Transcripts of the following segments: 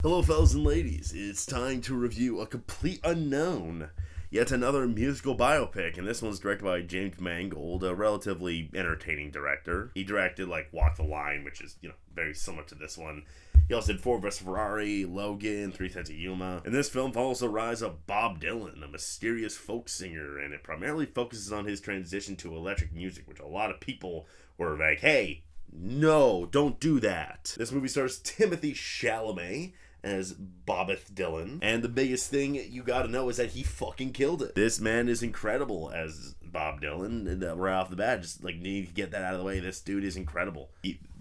Hello, fellas and ladies. It's time to review A Complete Unknown, yet another musical biopic, and this one's directed by James Mangold, a relatively entertaining director. He directed, Walk the Line, which is, very similar to this one. He also did Ford vs. Ferrari, Logan, Three Sets of Yuma. And this film follows the rise of Bob Dylan, a mysterious folk singer, and it primarily focuses on his transition to electric music, which a lot of people were like, hey, no, don't do that. This movie stars Timothée Chalamet as Bobbeth Dylan, and the biggest thing you gotta know is that he fucking killed it. This man is incredible as Bob Dylan, and right off the bat, just need to get that out of the way. This dude is incredible.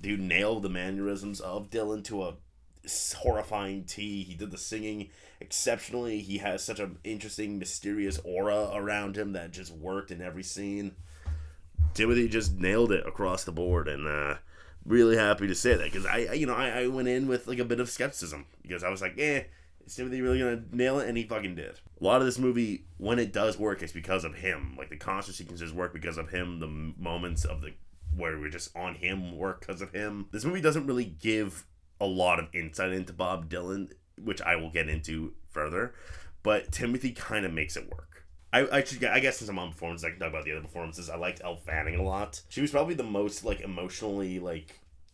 Dude nailed the mannerisms of Dylan to a horrifying T. He did the singing exceptionally. He has such an interesting, mysterious aura around him that just worked in every scene. Timothy just nailed it across the board, and really happy to say that, because I went in with a bit of skepticism, because I was like, is Timothy really gonna nail it? And he fucking did. A lot of this movie, when it does work, it's because of him. The concert sequences work because of him. The moments where we're just on him work because of him. This movie doesn't really give a lot of insight into Bob Dylan, which I will get into further, but Timothy kind of makes it work. I guess since I'm on performances, I can talk about the other performances. I liked Elle Fanning a lot. She was probably the most emotionally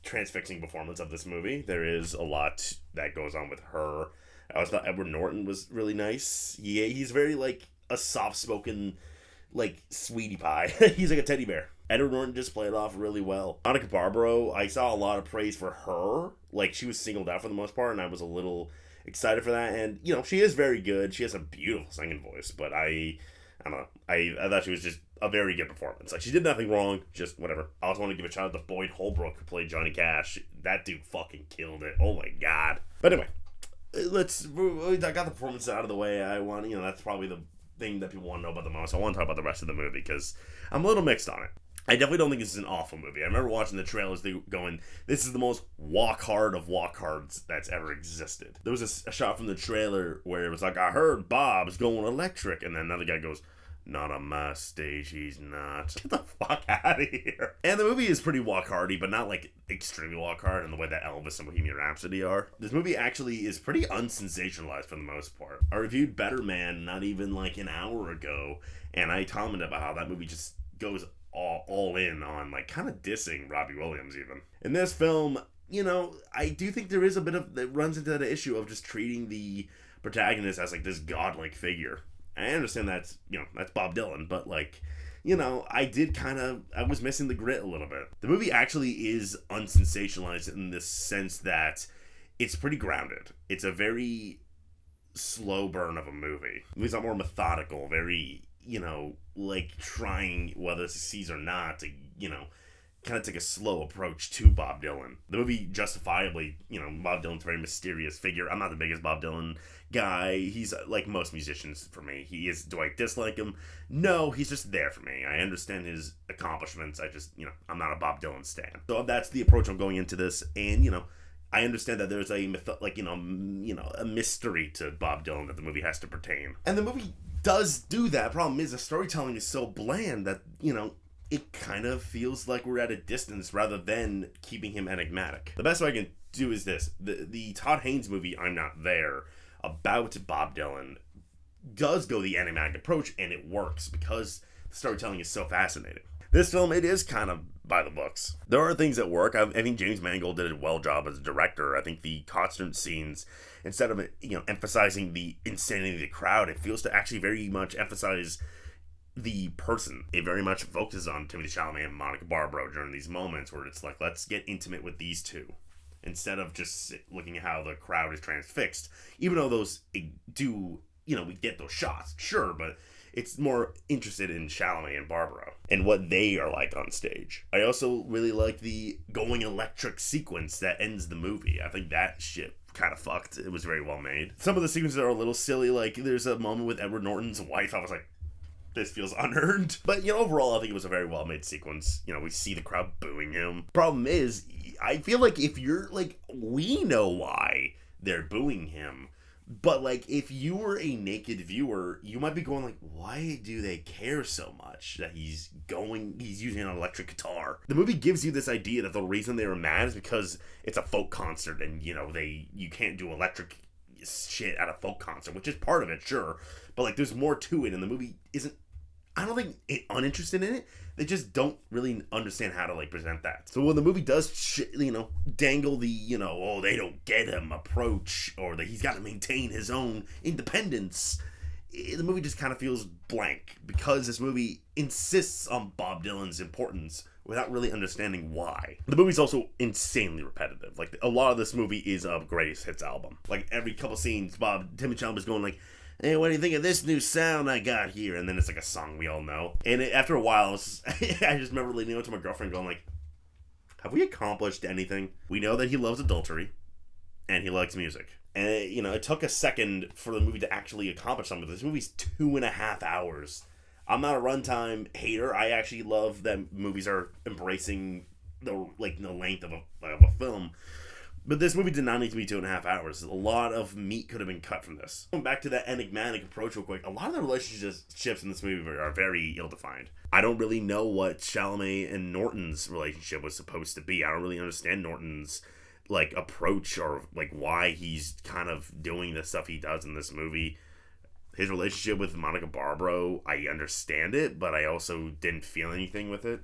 transfixing performance of this movie. There is a lot that goes on with her. I also thought Edward Norton was really nice. He's very a soft-spoken sweetie pie. He's like a teddy bear. Edward Norton just played it off really well. Monica Barbaro, I saw a lot of praise for her. She was singled out for the most part, and I was a little excited for that. And she is very good. She has a beautiful singing voice, but I don't know. I thought she was just a very good performance. She did nothing wrong, just whatever. I also want to give a shout out to Boyd Holbrook, who played Johnny Cash. That dude fucking killed it. Oh my god. But anyway, I got the performance out of the way. I want, that's probably the thing that people want to know about the most. I want to talk about the rest of the movie, because I'm a little mixed on it. I definitely don't think this is an awful movie. I remember watching the trailers, going, this is the most walk hard of walk hards that's ever existed. There was a shot from the trailer where it was I heard Bob's going electric, and then another guy goes, not on my stage, he's not. Get the fuck out of here. And the movie is pretty walk hardy, but not extremely walk hard in the way that Elvis and Bohemian Rhapsody are. This movie actually is pretty unsensationalized for the most part. I reviewed Better Man not even an hour ago, and I commented about how that movie just goes all in on kind of dissing Robbie Williams even. In this film, I do think there is a bit of that runs into that issue of just treating the protagonist as this godlike figure. I understand that's Bob Dylan, but I was missing the grit a little bit. The movie actually is unsensationalized in the sense that it's pretty grounded. It's a very slow burn of a movie. The movie's not more methodical, very trying, whether it succeeds or not, to, kind of take a slow approach to Bob Dylan. The movie justifiably, Bob Dylan's a very mysterious figure. I'm not the biggest Bob Dylan guy. He's like most musicians for me. Do I dislike him? No, he's just there for me. I understand his accomplishments. I just, I'm not a Bob Dylan stan. So that's the approach I'm going into this, and, I understand that there's a a mystery to Bob Dylan that the movie has to pertain. And the movie does do that. Problem is, the storytelling is so bland that, it kind of feels like we're at a distance rather than keeping him enigmatic. The best way I can do is this. The Todd Haynes movie, I'm Not There, about Bob Dylan, does go the enigmatic approach, and it works because the storytelling is so fascinating. This film, it is kind of by the books. There are things that work. I think James Mangold did a well job as a director. I think the constant scenes, instead of emphasizing the insanity of the crowd, it feels to actually very much emphasize the person. It very much focuses on Timothée Chalamet and Monica Barbaro during these moments where it's let's get intimate with these two, instead of just looking at how the crowd is transfixed. Even though those do, we get those shots, sure, but it's more interested in Chalamet and Barbaro and what they are like on stage. I also really like the going electric sequence that ends the movie. I think that shit kind of fucked. It was very well made. Some of the sequences are a little silly. There's a moment with Edward Norton's wife. I was like, this feels unearned. But, overall, I think it was a very well-made sequence. We see the crowd booing him. Problem is, I feel if you're, we know why they're booing him, But, like, if you were a naked viewer, you might be going, like, why do they care so much that he's using an electric guitar? The movie gives you this idea that the reason they were mad is because it's a folk concert and, you can't do electric shit at a folk concert, which is part of it, sure. But, like, there's more to it, and the movie isn't, I don't think uninterested in it. They just don't really understand how to, like, present that. So when the movie does, dangle the, oh, they don't get him approach, or that he's got to maintain his own independence, the movie just kind of feels blank, because this movie insists on Bob Dylan's importance without really understanding why. The movie's also insanely repetitive. Like, a lot of this movie is a greatest hits album. Like, every couple scenes, Timothée Allen is going, like, hey, what do you think of this new sound I got here? And then it's like a song we all know. And after a while, I just remember leaning over to my girlfriend going, like, have we accomplished anything? We know that he loves adultery, and he likes music. And, it took a second for the movie to actually accomplish something. This movie's 2.5 hours. I'm not a runtime hater. I actually love that movies are embracing the length of a film. But this movie did not need to be 2.5 hours. A lot of meat could have been cut from this. Going back to that enigmatic approach real quick, a lot of the relationships in this movie are very ill-defined. I don't really know what Chalamet and Norton's relationship was supposed to be. I don't really understand Norton's, approach or, why he's kind of doing the stuff he does in this movie. His relationship with Monica Barbaro, I understand it, but I also didn't feel anything with it.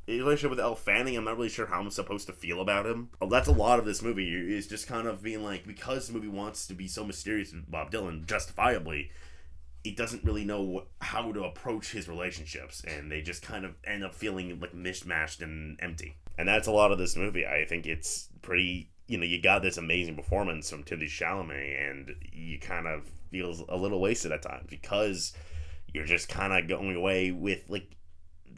His relationship with Elle Fanning, I'm not really sure how I'm supposed to feel about him. That's a lot of this movie, is just kind of being like, because the movie wants to be so mysterious with Bob Dylan, justifiably, it doesn't really know how to approach his relationships, and they just kind of end up feeling like mishmashed and empty. And that's a lot of this movie. I think it's pretty, you got this amazing performance from Timothée Chalamet, and you kind of feels a little wasted at times, because you're just kind of going away with,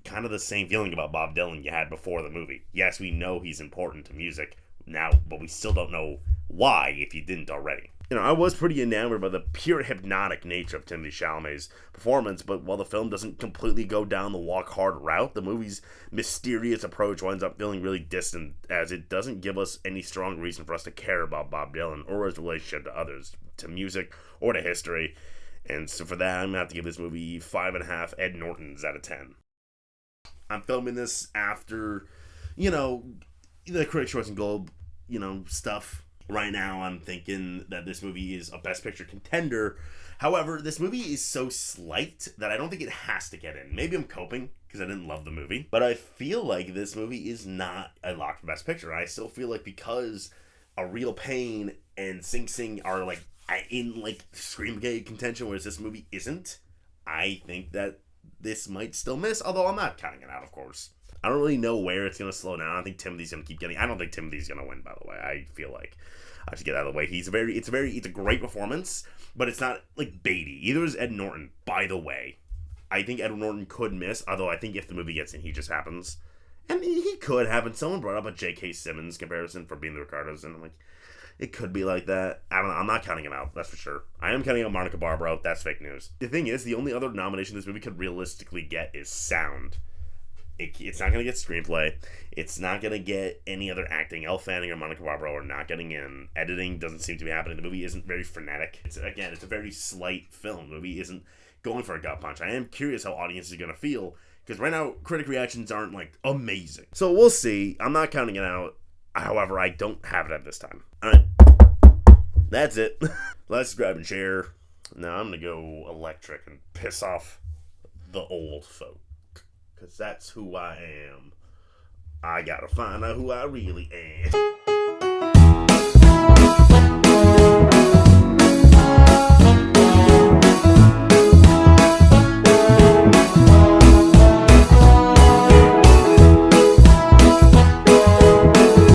kind of the same feeling about Bob Dylan you had before the movie. Yes, we know he's important to music now, but we still don't know why, if you didn't already. I was pretty enamored by the pure hypnotic nature of Timothée Chalamet's performance, but while the film doesn't completely go down the walk hard route, the movie's mysterious approach winds up feeling really distant, as it doesn't give us any strong reason for us to care about Bob Dylan or his relationship to others, to music, or to history. And so for that, I'm going to have to give this movie 5.5 Ed Nortons out of 10. I'm filming this after, the Critics' Choice and Globe, stuff. Right now, I'm thinking that this movie is a Best Picture contender. However, this movie is so slight that I don't think it has to get in. Maybe I'm coping because I didn't love the movie. But I feel like this movie is not a lock for Best Picture. I still feel like because A Real Pain and Sing Sing are, in, Screamgate contention, whereas this movie isn't, I think that this might still miss, although I'm not counting it out, of course. I don't really know where it's going to slow down. I think Timothy's going to keep getting... I don't think Timothy's going to win, by the way. I feel like I should get out of the way. It's a great performance, but it's not, Beatty. Either is Ed Norton, by the way. I think Ed Norton could miss, although I think if the movie gets in, he just happens. And he could happen. Someone brought up a J.K. Simmons comparison for Being the Ricardos, and I'm like, it could be like that. I don't know. I'm not counting him out, that's for sure. I am counting out Monica Barbaro. That's fake news. The thing is, the only other nomination this movie could realistically get is sound. It's not going to get screenplay. It's not going to get any other acting. Elle Fanning or Monica Barbaro are not getting in. Editing doesn't seem to be happening. The movie isn't very frenetic. It's a very slight film. The movie isn't going for a gut punch. I am curious how audiences are going to feel, because right now, critic reactions aren't, amazing. So we'll see. I'm not counting it out. However, I don't have it at this time. Alright. That's it. Let's grab and share. Now I'm going to go electric and piss off the old folk. Because that's who I am. I gotta find out who I really am.